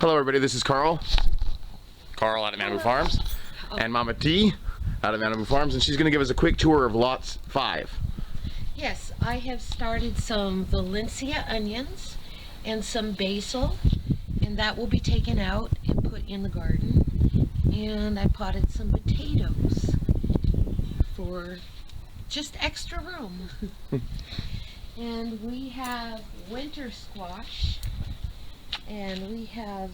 Hello everybody, this is Carl out of Manabu Farms, and Mama T out of Manabu Farms, and she's going to give us a quick tour of lots 5. Yes, I have started some Valencia onions and some basil, and that will be taken out and put in the garden. And I potted some potatoes for just extra room. And we have winter squash, and we have,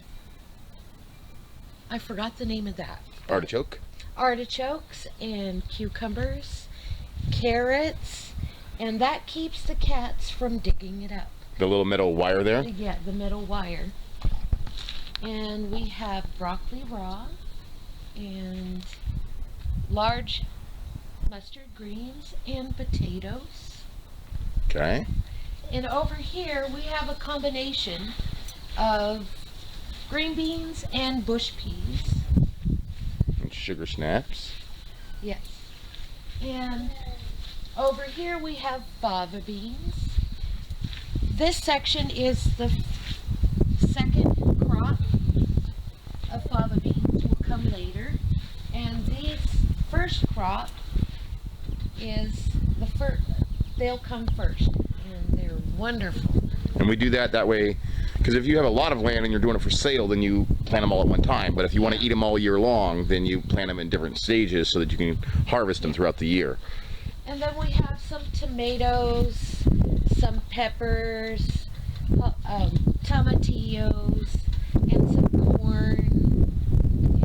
I forgot the name of that. Artichoke. Artichokes and cucumbers, carrots, and that keeps the cats from digging it up. The little metal wire there? Yeah, the metal wire. And we have broccoli raw and large mustard greens and potatoes. Okay. And over here we have a combination of green beans and bush peas. And sugar snaps. Yes. And over here we have fava beans. This section is the second crop of fava beans, will come later. And this first crop is the first, they'll come first. And they're wonderful. And we do that way, because if you have a lot of land and you're doing it for sale, then you plant them all at one time. But if you want to eat them all year long, then you plant them in different stages so that you can harvest them throughout the year. And then we have some tomatoes, some peppers, tomatillos, and some corn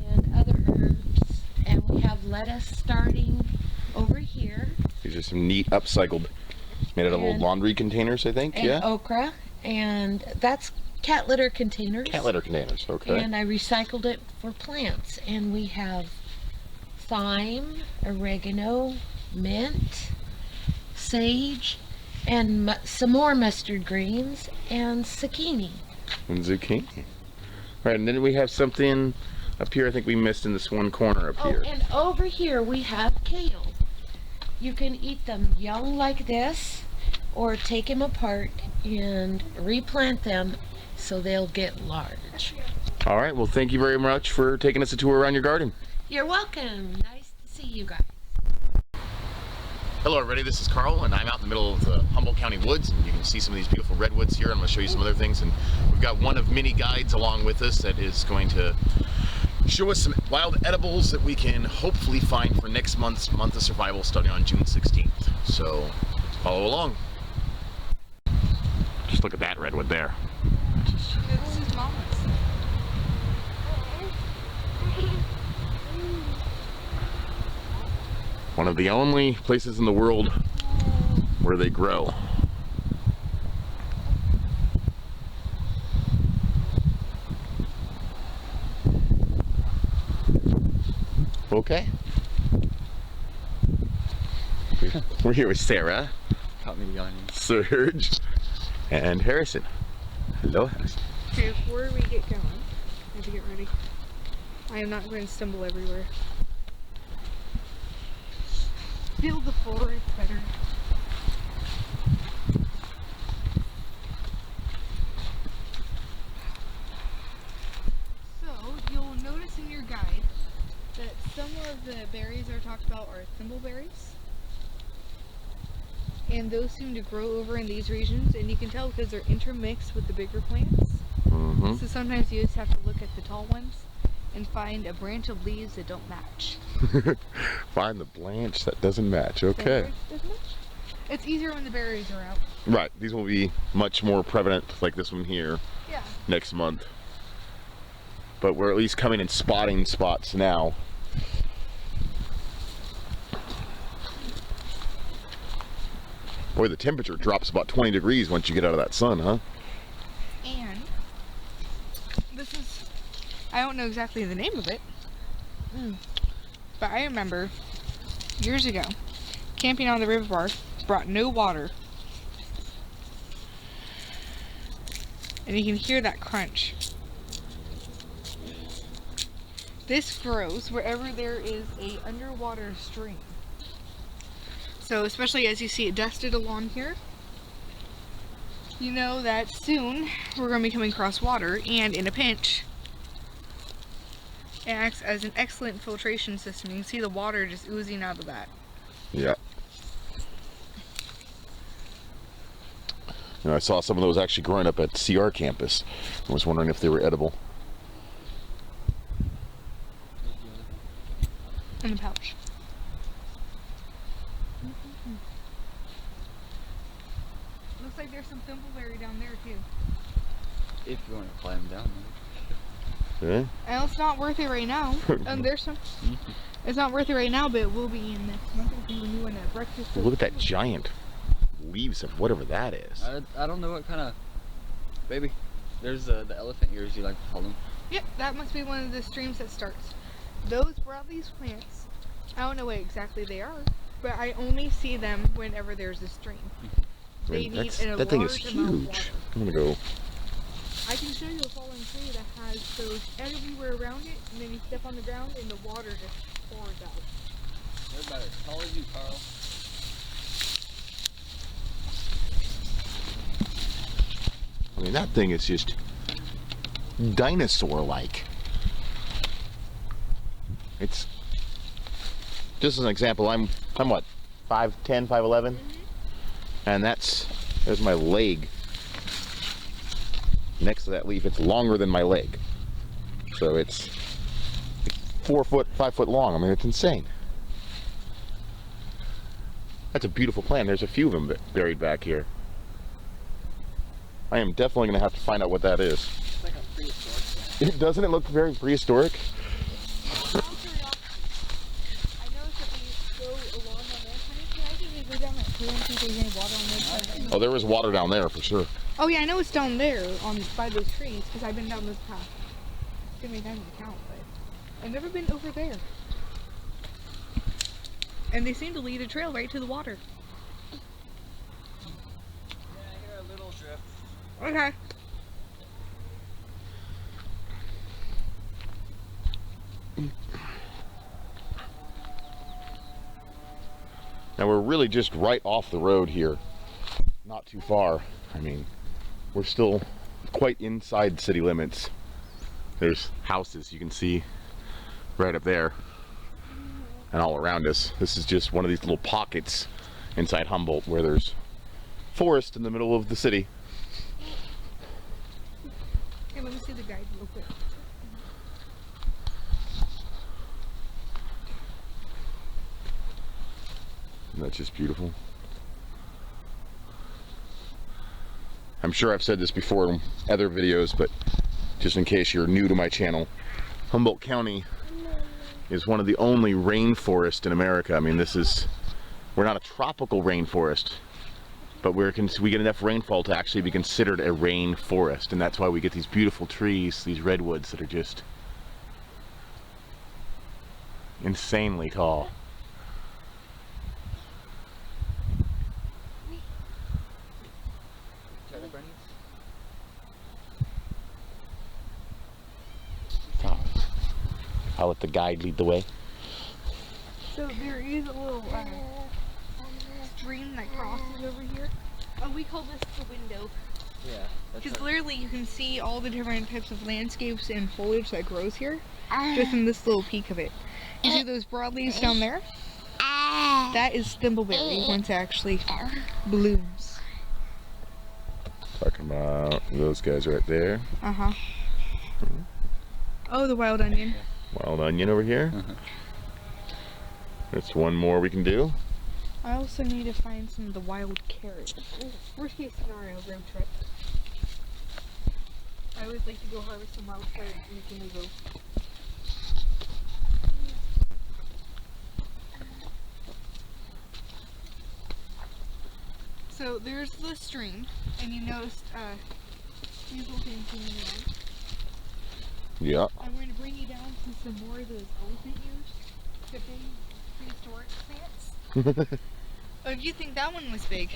and other herbs. And we have lettuce starting over here. These are some neat upcycled, made out of old laundry containers, I think. And yeah. okra, and that's cat litter containers. Cat litter containers, okay. And I recycled it for plants. And we have thyme, oregano, mint, sage, and some more mustard greens and zucchini. And zucchini. Right, and then we have something up here I think we missed in this one corner up here. And over here we have kale. You can eat them young like this, or take them apart and replant them so they'll get large. All right, well thank you very much for taking us a tour around your garden. You're welcome. Nice to see you guys. Hello everybody, this is Carl, and I'm out in the middle of the Humboldt County woods, and you can see some of these beautiful redwoods here. I'm going to show you some other things, and we've got one of many guides along with us that is going to show us some wild edibles that we can hopefully find for next month's Month of Survival starting on June 16th. So follow along. Just look at that redwood there. This is Mama's. One of the only places in the world where they grow. Okay. We're here with Sarah, Serge, and Harrison. Hello, Harrison. Okay, before we get going, I have to get ready. I am not going to stumble everywhere. Feel the forest better. So, you'll notice in your guide that some of the berries are talked about are thimbleberries. And those seem to grow over in these regions, and you can tell because they're intermixed with the bigger plants. Mm-hmm. So sometimes you just have to look at the tall ones and find a branch of leaves that don't match. Find the branch that doesn't match, okay. It's easier when the berries are out. Right, these will be much more prevalent like this one here next month. But we're at least coming in spotting spots now. Boy, the temperature drops about 20 degrees once you get out of that sun, huh? And this is, I don't know exactly the name of it, but I remember years ago camping on the river bar, brought no water, and you can hear that crunch. This grows wherever there is a underwater stream. So especially as you see it dusted along here, you know that soon we're going to be coming across water, and in a pinch, It acts as an excellent filtration system. You can see the water just oozing out of that. Yeah. You know, I saw some of those actually growing up at CR campus. I was wondering if they were edible. In the pouch. Looks like there's some thimbleberry down there too. If you want to climb down there. Yeah. And it's not worth it right now. And there's some. It's not worth it right now, but it will be in next month when you want a breakfast. Look at that giant leaves of whatever that is. I don't know what kind of... Baby, there's the elephant ears, you like to call them. Yep, that must be one of the streams that starts. Those broadleaf plants, I don't know what exactly they are, but I only see them whenever there's a stream. I They mean, need a that thing is large amount of huge. water. I'm gonna go. I can show you a fallen tree that has those everywhere around it, and then you step on the ground and the water just pours out. They're about as tall as you, Carl. I mean, that thing is just dinosaur-like. It's just as an example. I'm what, 5'10", 5'11", and there's my leg. Next to that leaf, it's longer than my leg, so it's 4 foot, 5 foot long. I mean, it's insane. That's a beautiful plant. There's a few of them buried back here. I am definitely going to have to find out what that is. It's like a prehistoric plant. Doesn't it look very prehistoric? Out of curiosity, I noticed that they go along on there. Can I actually go down that pool and see if there's any water on this side? Oh, there is water down there for sure. Oh yeah, I know it's down there by those trees because I've been down this path. Too many times to count, but I've never been over there. And they seem to lead a trail right to the water. Yeah, I hear a little drift. Okay. Now we're really just right off the road here. Not too far. I mean, we're still quite inside city limits. There's houses you can see right up there and all around us. This is just one of these little pockets inside Humboldt where there's forest in the middle of the city. Hey, let me see the guide real quick. And that's just beautiful. I'm sure I've said this before in other videos, but just in case you're new to my channel, Humboldt County is one of the only rainforests in America. I mean, we're not a tropical rainforest, but we get enough rainfall to actually be considered a rainforest, and that's why we get these beautiful trees, these redwoods that are just insanely tall. I'll let the guide lead the way. So there is a little stream that crosses over here. Oh, we call this the window. Yeah. Because literally you can see all the different types of landscapes and foliage that grows here just in this little peak of it. You see those broadleaves down there? That is thimbleberry once it actually blooms. Talking about those guys right there. Uh-huh. Oh, the wild onion. Wild onion over here. That's one more we can do. I also need to find some of the wild carrots. Worst case scenario, road trip. I always like to go harvest some wild carrots in Manabu. So there's the stream, and you noticed these little things in the yard. Yeah. I'm going to bring you down to some more of those elephant ears, the big prehistoric plants. Oh, if you think that one was big,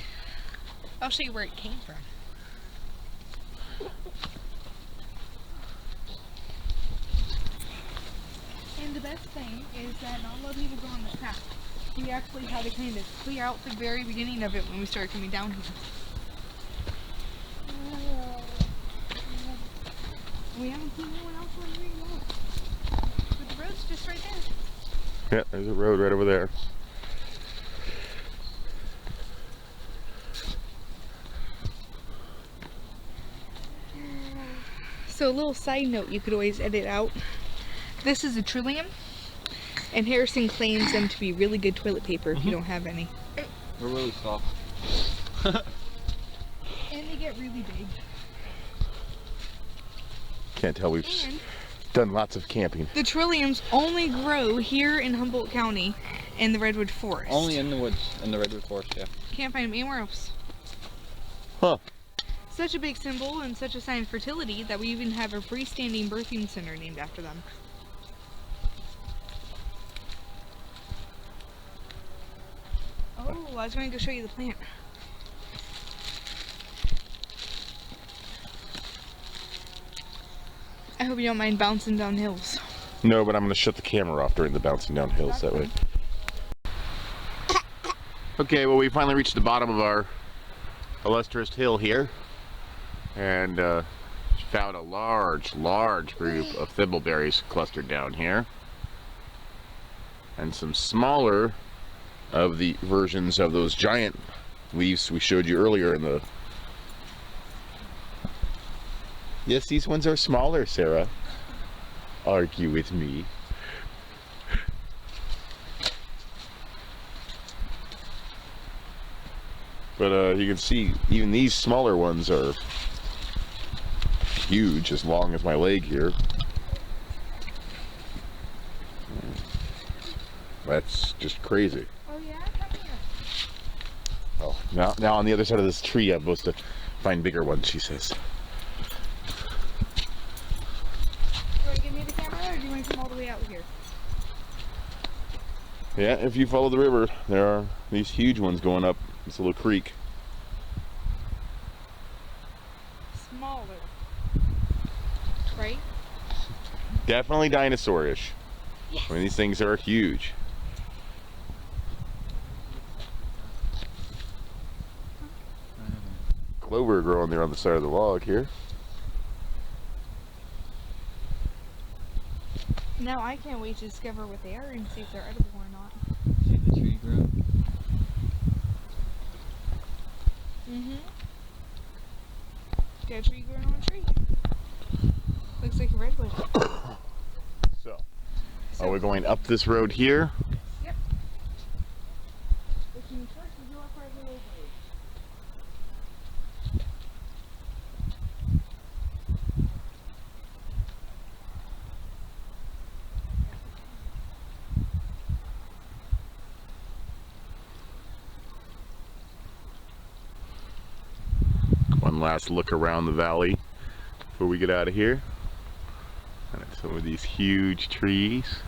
I'll show you where it came from. And the best thing is that not a lot of people go on this path. We actually had to kind of clear out the very beginning of it when we started coming down here. We haven't seen anyone else on here yet. road's just right there. Yeah, there's a road right over there. So a little side note you could always edit out. This is a trillium, and Harrison claims them to be really good toilet paper if you don't have any. We're really soft. And they get really big. Can't tell we've And done lots of camping. the trilliums only grow here in Humboldt County in the redwood forest. Only in the woods, in the redwood forest, yeah. Can't find them anywhere else. Huh. Such a big symbol and such a sign of fertility that we even have a freestanding birthing center named after them. Oh, I was going to go show you the plant. I hope you don't mind bouncing down hills. No, but I'm going to shut the camera off during the bouncing down hills that way. Okay, well we finally reached the bottom of our illustrious hill here. And found a large group of thimbleberries clustered down here. And some smaller of the versions of those giant leaves we showed you earlier in the... Yes, these ones are smaller, Sarah. Argue with me. But you can see even these smaller ones are huge, as long as my leg here. That's just crazy. Oh yeah? Come here. Oh, now on the other side of this tree I'm supposed to find bigger ones, she says. Do you want to give me the camera or do you want to come all the way out here? Yeah, if you follow the river, there are these huge ones going up this little creek. Smaller. Right? Definitely dinosaur-ish. Yes. I mean, these things are huge. Clover growing there on the side of the log here. Now I can't wait to discover what they are and see if they're edible or not. See the tree grow? Mm-hmm. Got a tree growing on a tree. Looks like a redwood. So, are we going up this road here? Yep. If you first you go up our little road. One last look around the valley before we get out of here. And it's some of these huge trees.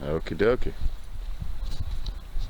Okie dokie.